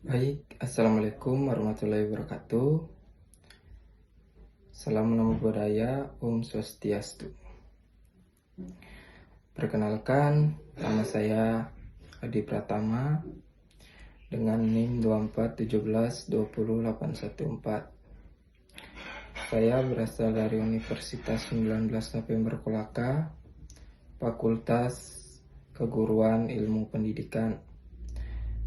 Baik, Assalamualaikum warahmatullahi wabarakatuh. Salam Namo Buddhaya, Om Swastiastu. Perkenalkan, nama saya Adi Pratama dengan NIM 2417200814. Saya berasal dari Universitas 19 November Kolaka, Fakultas Keguruan Ilmu Pendidikan.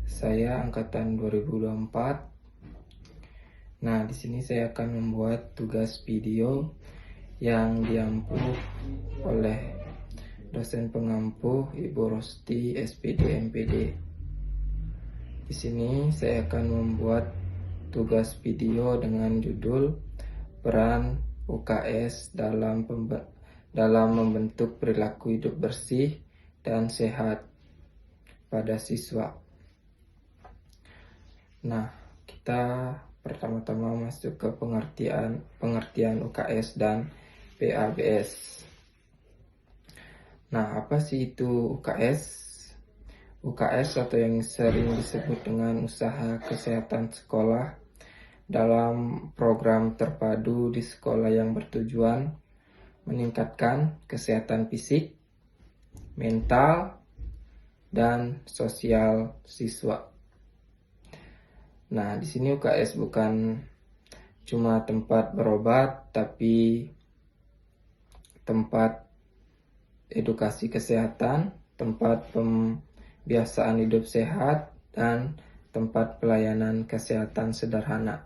Saya angkatan 2024. Nah, di sini saya akan membuat tugas video yang diampuh oleh dosen pengampuh Ibu Rosti SPD MPD. Di sini saya akan membuat tugas video dengan judul peran UKS dalam membentuk perilaku hidup bersih dan sehat pada siswa. Nah, kita pertama-tama masuk ke pengertian UKS dan PABS. Nah, apa sih itu UKS? UKS atau yang sering disebut dengan usaha kesehatan sekolah dalam program terpadu di sekolah yang bertujuan meningkatkan kesehatan fisik, mental, dan sosial siswa. Nah, di sini UKS bukan cuma tempat berobat, tapi tempat edukasi kesehatan, tempat pembiasaan hidup sehat, dan tempat pelayanan kesehatan sederhana.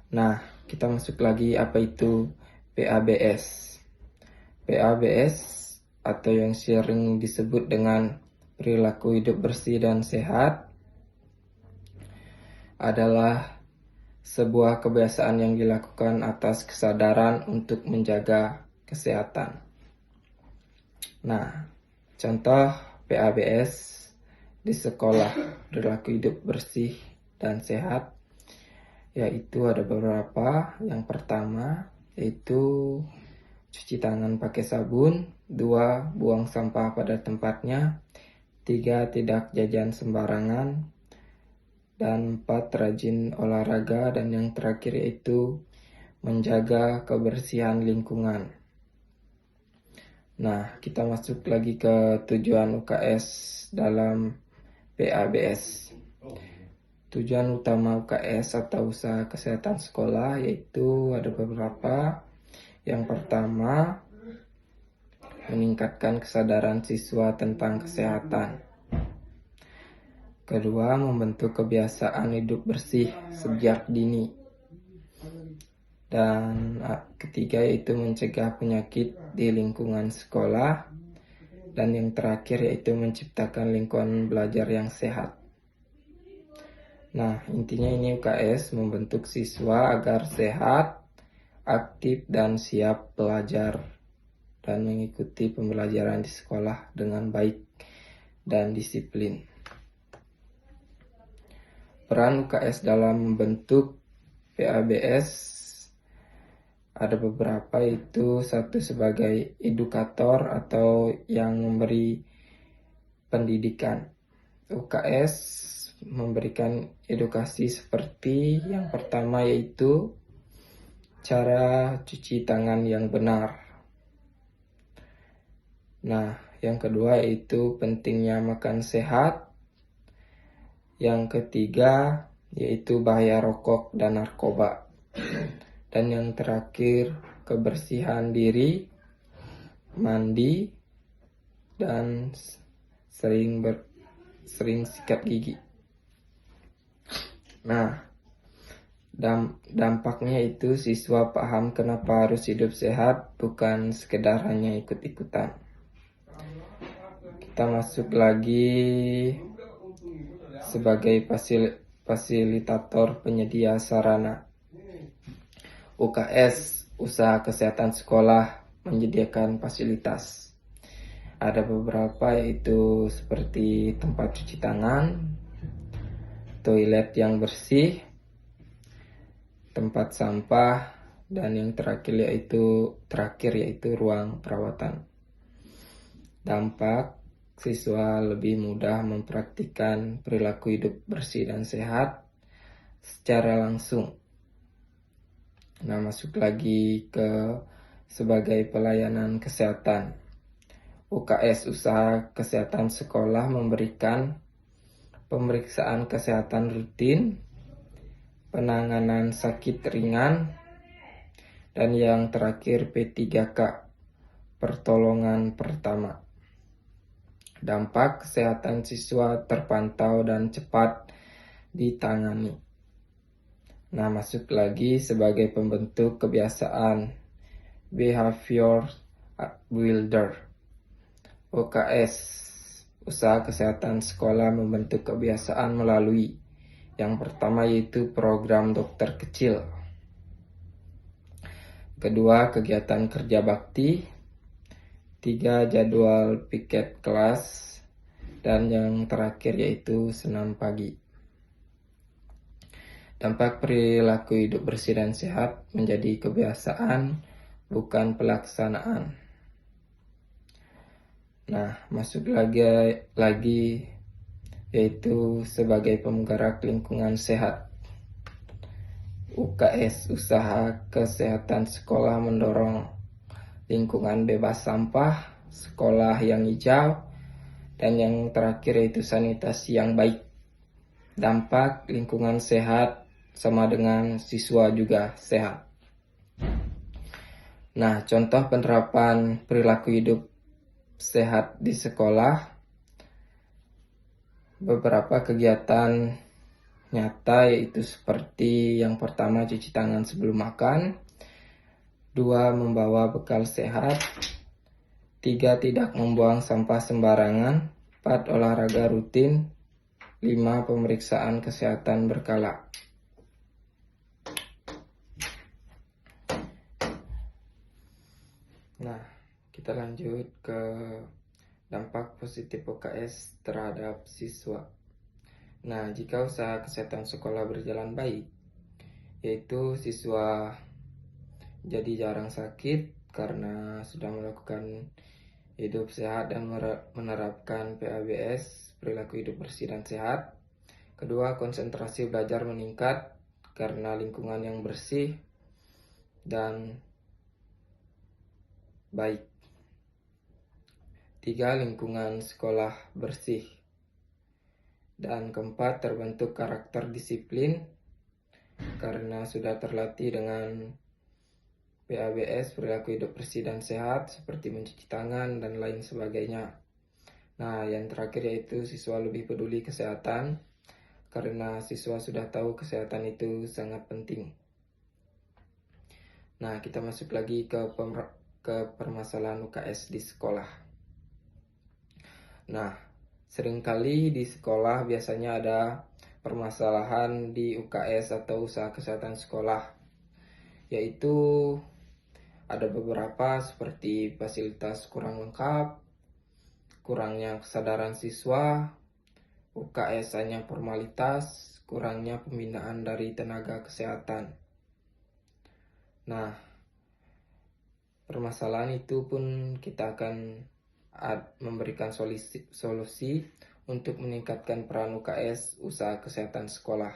Nah, kita masuk lagi apa itu PABS. PABS atau yang sering disebut dengan perilaku hidup bersih dan sehat adalah sebuah kebiasaan yang dilakukan atas kesadaran untuk menjaga kesehatan. Nah, contoh PABS di sekolah perilaku hidup bersih dan sehat yaitu ada beberapa. Yang pertama yaitu cuci tangan pakai sabun, 2. Buang sampah pada tempatnya, 3. Tidak jajan sembarangan, dan 4. Rajin olahraga, dan yang terakhir yaitu menjaga kebersihan lingkungan. Nah, kita masuk lagi ke tujuan UKS dalam PABS. Tujuan utama UKS atau usaha kesehatan sekolah yaitu ada beberapa. Yang pertama, meningkatkan kesadaran siswa tentang kesehatan. Kedua, membentuk kebiasaan hidup bersih sejak dini. Dan ketiga yaitu mencegah penyakit di lingkungan sekolah. Dan yang terakhir yaitu menciptakan lingkungan belajar yang sehat. Nah, intinya ini UKS membentuk siswa agar sehat, aktif, dan siap belajar dan mengikuti pembelajaran di sekolah dengan baik dan disiplin. Peran UKS dalam membentuk PABS ada beberapa, yaitu 1. Sebagai edukator atau yang memberi pendidikan. UKS memberikan edukasi seperti yang pertama yaitu cara cuci tangan yang benar. Nah, yang kedua yaitu pentingnya makan sehat. Yang ketiga yaitu bahaya rokok dan narkoba. Dan yang terakhir kebersihan diri, mandi, dan sering sikat gigi. Nah, dampaknya itu siswa paham kenapa harus hidup sehat, bukan sekedar hanya ikut-ikutan. Kita masuk lagi sebagai fasilitator penyedia sarana. UKS, usaha kesehatan sekolah, menyediakan fasilitas. Ada beberapa yaitu seperti tempat cuci tangan, toilet yang bersih, tempat sampah, dan yang terakhir yaitu ruang perawatan. Dampak siswa lebih mudah mempraktikkan perilaku hidup bersih dan sehat secara langsung. Nah, masuk lagi ke sebagai pelayanan kesehatan. UKS Usaha Kesehatan Sekolah memberikan pemeriksaan kesehatan rutin, penanganan sakit ringan, dan yang terakhir P3K, pertolongan pertama. Dampak kesehatan siswa terpantau dan cepat ditangani. Nah, masuk lagi sebagai pembentuk kebiasaan, behavior builder. UKS Usaha Kesehatan Sekolah membentuk kebiasaan melalui yang pertama yaitu program dokter kecil. Kedua, kegiatan kerja bakti. 3, jadwal piket kelas. Dan yang terakhir yaitu senam pagi. Dampak perilaku hidup bersih dan sehat menjadi kebiasaan, bukan pelaksanaan. Nah, masuk lagi yaitu sebagai penggerak lingkungan sehat. UKS Usaha Kesehatan Sekolah mendorong lingkungan bebas sampah, sekolah yang hijau, dan yang terakhir yaitu sanitasi yang baik. Dampak lingkungan sehat sama dengan siswa juga sehat. Nah, contoh penerapan perilaku hidup sehat di sekolah. Beberapa kegiatan nyata yaitu seperti yang pertama cuci tangan sebelum makan, 2 membawa bekal sehat, 3 tidak membuang sampah sembarangan, 4 olahraga rutin, 5 pemeriksaan kesehatan berkala. Nah, kita lanjut ke dampak positif UKS terhadap siswa. Nah, jika usaha kesehatan sekolah berjalan baik, yaitu siswa jadi jarang sakit karena sudah melakukan hidup sehat dan menerapkan PABS, perilaku hidup bersih dan sehat. Kedua, konsentrasi belajar meningkat karena lingkungan yang bersih dan baik. 3, lingkungan sekolah bersih. Dan keempat, terbentuk karakter disiplin karena sudah terlatih dengan PABS, perilaku hidup bersih dan sehat, seperti mencuci tangan dan lain sebagainya. Nah, yang terakhir yaitu siswa lebih peduli kesehatan karena siswa sudah tahu kesehatan itu sangat penting. Nah, kita masuk lagi ke permasalahan UKS di sekolah. Nah, seringkali di sekolah biasanya ada permasalahan di UKS atau usaha kesehatan sekolah, yaitu ada beberapa seperti fasilitas kurang lengkap, kurangnya kesadaran siswa, UKS hanya formalitas, kurangnya pembinaan dari tenaga kesehatan. Nah, permasalahan itu pun kita akan memberikan solusi untuk meningkatkan peran UKS, usaha kesehatan sekolah.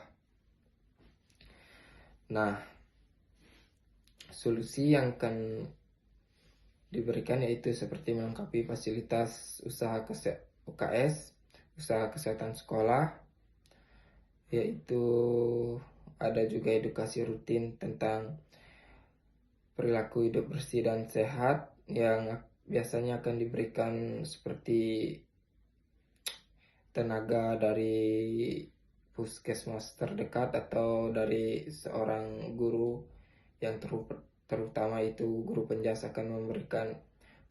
Nah, solusi yang akan diberikan yaitu seperti melengkapi fasilitas usaha UKS, usaha kesehatan sekolah, yaitu ada juga edukasi rutin tentang perilaku hidup bersih dan sehat yang biasanya akan diberikan seperti tenaga dari puskesmas terdekat atau dari seorang guru yang terutama itu guru penjas akan memberikan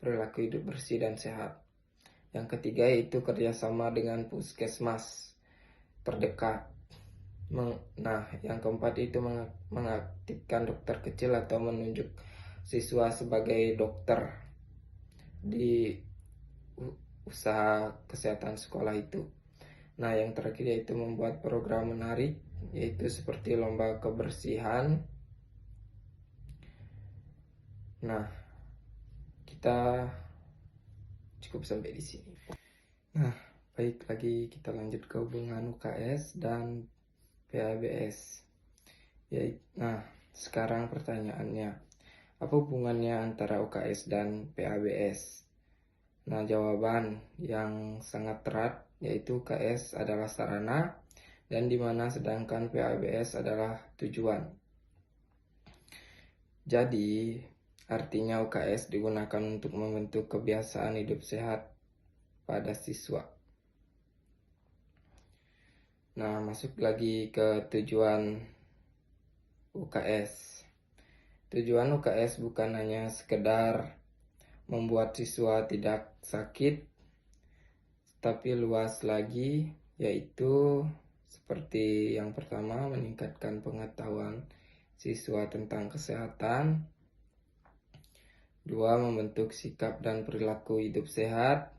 perilaku hidup bersih dan sehat. Yang ketiga yaitu kerjasama dengan puskesmas terdekat. Nah, yang keempat itu mengaktifkan dokter kecil atau menunjuk siswa sebagai dokter di usaha kesehatan sekolah itu. Nah, yang terakhir yaitu membuat program menarik, yaitu seperti lomba kebersihan. Nah, kita cukup sampai di sini. Nah, baik, lagi kita lanjut ke hubungan UKS dan PABS. Nah, sekarang pertanyaannya, apa hubungannya antara UKS dan PABS? Nah, jawaban yang sangat erat yaitu UKS adalah sarana dan dimana sedangkan PABS adalah tujuan. Jadi, artinya UKS digunakan untuk membentuk kebiasaan hidup sehat pada siswa. Nah, masuk lagi ke tujuan UKS. Tujuan UKS bukan hanya sekedar membuat siswa tidak sakit, tapi luas lagi, yaitu seperti yang pertama, meningkatkan pengetahuan siswa tentang kesehatan. 2. Membentuk sikap dan perilaku hidup sehat.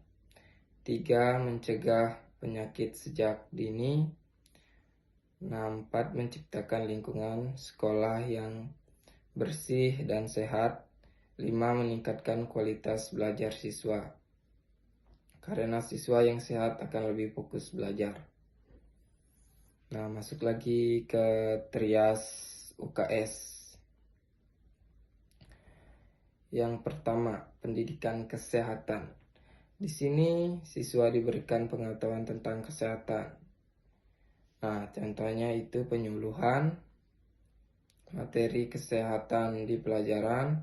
3. Mencegah penyakit sejak dini. 4. Menciptakan lingkungan sekolah yang bersih dan sehat. 5. Meningkatkan kualitas belajar siswa, karena siswa yang sehat akan lebih fokus belajar. Nah, masuk lagi ke trias UKS. Yang pertama, pendidikan kesehatan. Di sini siswa diberikan pengetahuan tentang kesehatan. Nah, contohnya itu penyuluhan, materi kesehatan di pelajaran.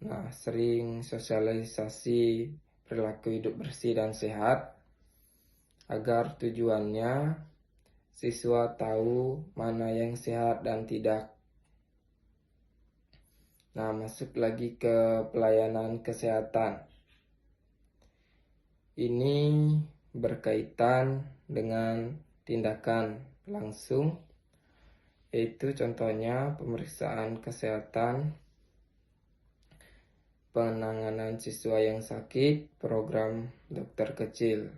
Nah, sering sosialisasi perilaku hidup bersih dan sehat, agar tujuannya siswa tahu mana yang sehat dan tidak. Nah, masuk lagi ke pelayanan kesehatan. Ini berkaitan dengan tindakan langsung, yaitu contohnya pemeriksaan kesehatan, penanganan siswa yang sakit, program dokter kecil.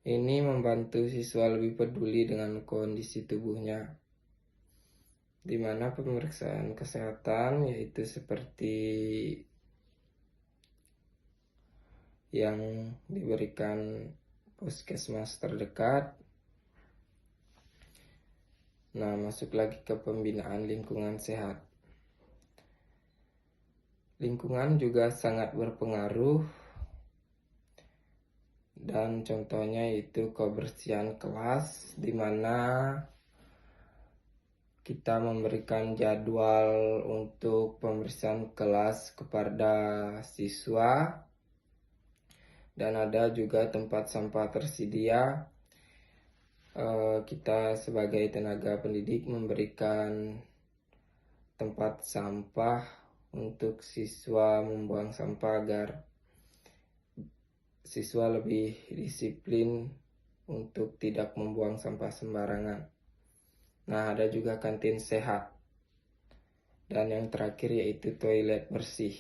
Ini membantu siswa lebih peduli dengan kondisi tubuhnya, di mana pemeriksaan kesehatan yaitu seperti yang diberikan puskesmas terdekat. Nah, masuk lagi ke pembinaan lingkungan sehat. Lingkungan juga sangat berpengaruh, dan contohnya itu kebersihan kelas, di mana kita memberikan jadwal untuk pembersihan kelas kepada siswa, dan ada juga tempat sampah tersedia. Kita sebagai tenaga pendidik memberikan tempat sampah untuk siswa membuang sampah agar siswa lebih disiplin untuk tidak membuang sampah sembarangan. Nah, ada juga kantin sehat. Dan yang terakhir yaitu toilet bersih.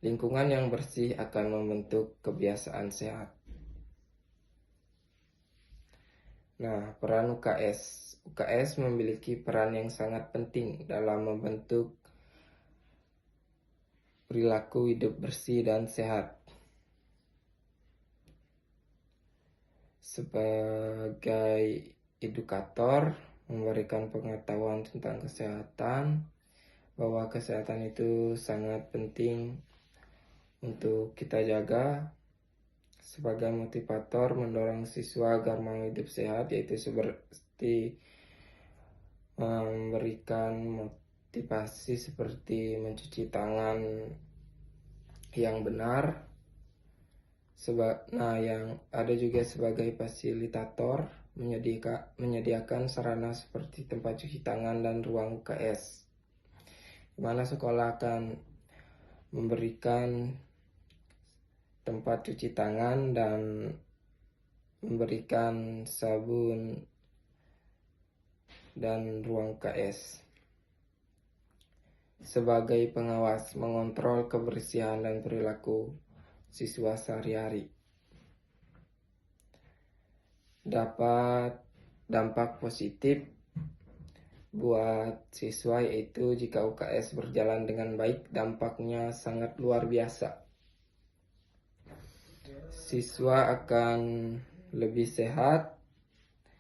Lingkungan yang bersih akan membentuk kebiasaan sehat. Nah, peran UKS. UKS memiliki peran yang sangat penting dalam membentuk perilaku hidup bersih dan sehat. Sebagai edukator, memberikan pengetahuan tentang kesehatan, bahwa kesehatan itu sangat penting untuk kita jaga. Sebagai motivator, mendorong siswa agar mau hidup sehat, yaitu seperti memberikan motivasi seperti mencuci tangan yang benar. Nah, yang ada juga sebagai fasilitator, menyediakan sarana seperti tempat cuci tangan dan ruang UKS, di mana sekolah akan memberikan tempat cuci tangan dan memberikan sabun dan ruang UKS. Sebagai pengawas, mengontrol kebersihan dan perilaku siswa sehari-hari. Dapat dampak positif buat siswa, yaitu jika UKS berjalan dengan baik, dampaknya sangat luar biasa. siswa akan lebih sehat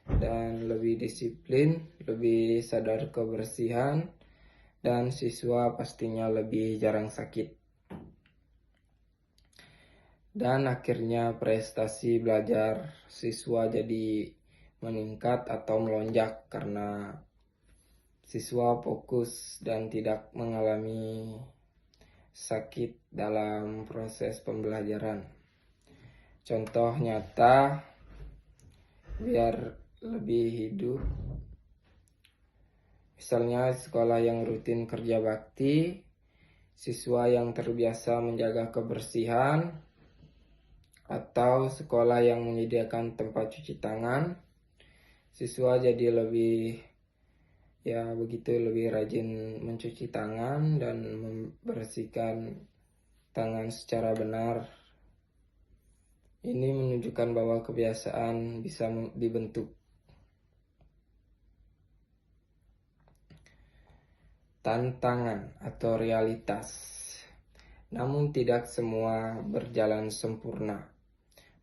dan lebih disiplin, lebih sadar kebersihan, dan siswa pastinya lebih jarang sakit. Dan akhirnya prestasi belajar siswa jadi meningkat atau melonjak karena siswa fokus dan tidak mengalami sakit dalam proses pembelajaran. Contoh nyata biar lebih hidup, misalnya sekolah yang rutin kerja bakti, siswa yang terbiasa menjaga kebersihan, atau sekolah yang menyediakan tempat cuci tangan, siswa jadi lebih lebih rajin mencuci tangan dan membersihkan tangan secara benar. Ini menunjukkan bahwa kebiasaan bisa dibentuk. Tantangan atau realitas. Namun tidak semua berjalan sempurna.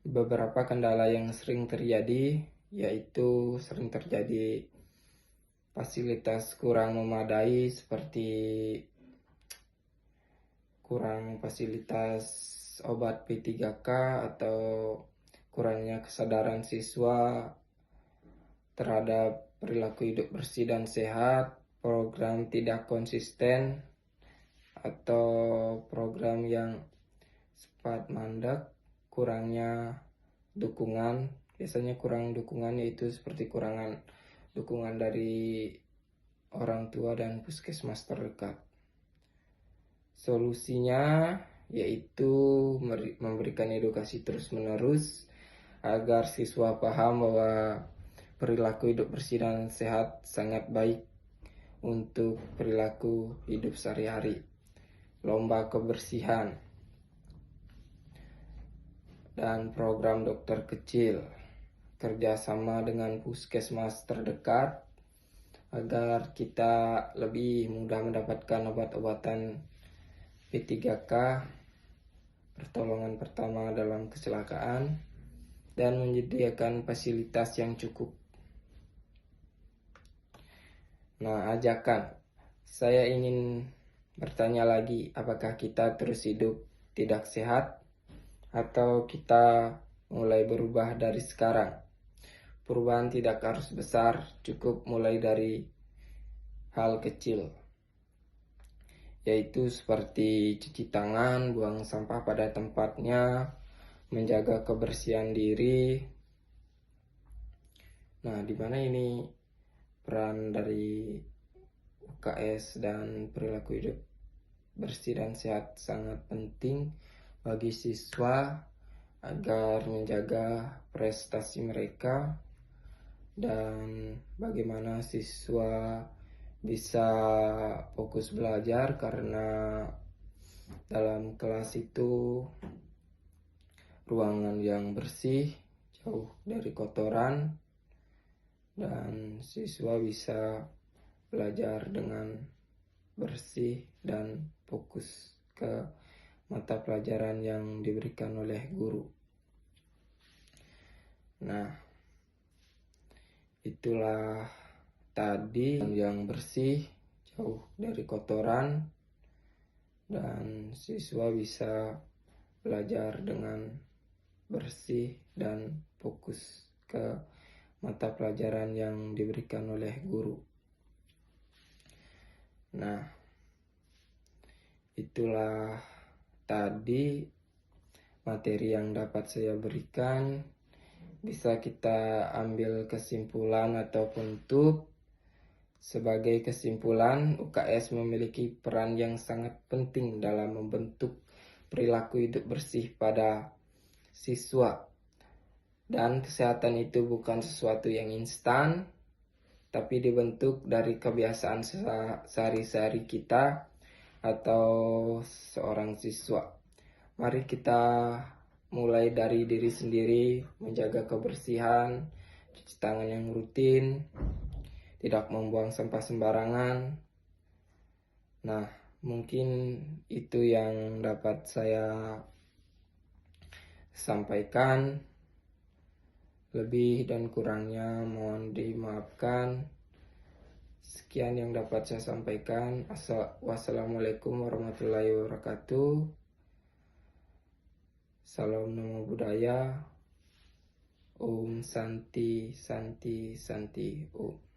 Beberapa kendala yang sering terjadi yaitu fasilitas kurang memadai, seperti kurang fasilitas obat P3K atau kurangnya kesadaran siswa terhadap perilaku hidup bersih dan sehat, program tidak konsisten, atau program yang sempat mandek, kurangnya dukungan. Biasanya kurang dukungan yaitu seperti kurangan dukungan dari orang tua dan puskesmas terdekat. Solusinya yaitu memberikan edukasi terus-menerus agar siswa paham bahwa perilaku hidup bersih dan sehat sangat baik untuk perilaku hidup sehari-hari. Lomba kebersihan dan program dokter kecil, kerjasama dengan puskesmas terdekat agar kita lebih mudah mendapatkan obat-obatan P3K, pertolongan pertama dalam kecelakaan, dan menyediakan fasilitas yang cukup. Nah, ajakan. Saya ingin bertanya lagi, apakah kita terus hidup tidak sehat? Atau kita mulai berubah dari sekarang? Perubahan tidak harus besar, cukup mulai dari hal kecil, yaitu seperti cuci tangan, buang sampah pada tempatnya, menjaga kebersihan diri. Nah, di mana ini peran dari UKS dan perilaku hidup bersih dan sehat sangat penting bagi siswa agar menjaga prestasi mereka, dan bagaimana siswa bisa fokus belajar karena dalam kelas itu ruangan yang bersih, jauh dari kotoran, dan siswa bisa belajar dengan bersih dan fokus ke mata pelajaran yang diberikan oleh guru. Nah, itulah tadi yang bersih, jauh dari kotoran, dan siswa bisa belajar dengan bersih dan fokus ke mata pelajaran yang diberikan oleh guru. Nah, itulah tadi materi yang dapat saya berikan. Bisa kita ambil kesimpulan atau penutup. Sebagai kesimpulan, UKS memiliki peran yang sangat penting dalam membentuk perilaku hidup bersih pada siswa. Dan kesehatan itu bukan sesuatu yang instan, tapi dibentuk dari kebiasaan sehari-hari kita atau seorang siswa. Mari kita mulai dari diri sendiri, menjaga kebersihan, cuci tangan yang rutin, tidak membuang sampah sembarangan. Nah, mungkin itu yang dapat saya sampaikan. Lebih dan kurangnya mohon dimaafkan. Sekian yang dapat saya sampaikan. Wassalamualaikum warahmatullahi wabarakatuh. Salam Namo Buddhaya. Om Santi Santi Santi Om.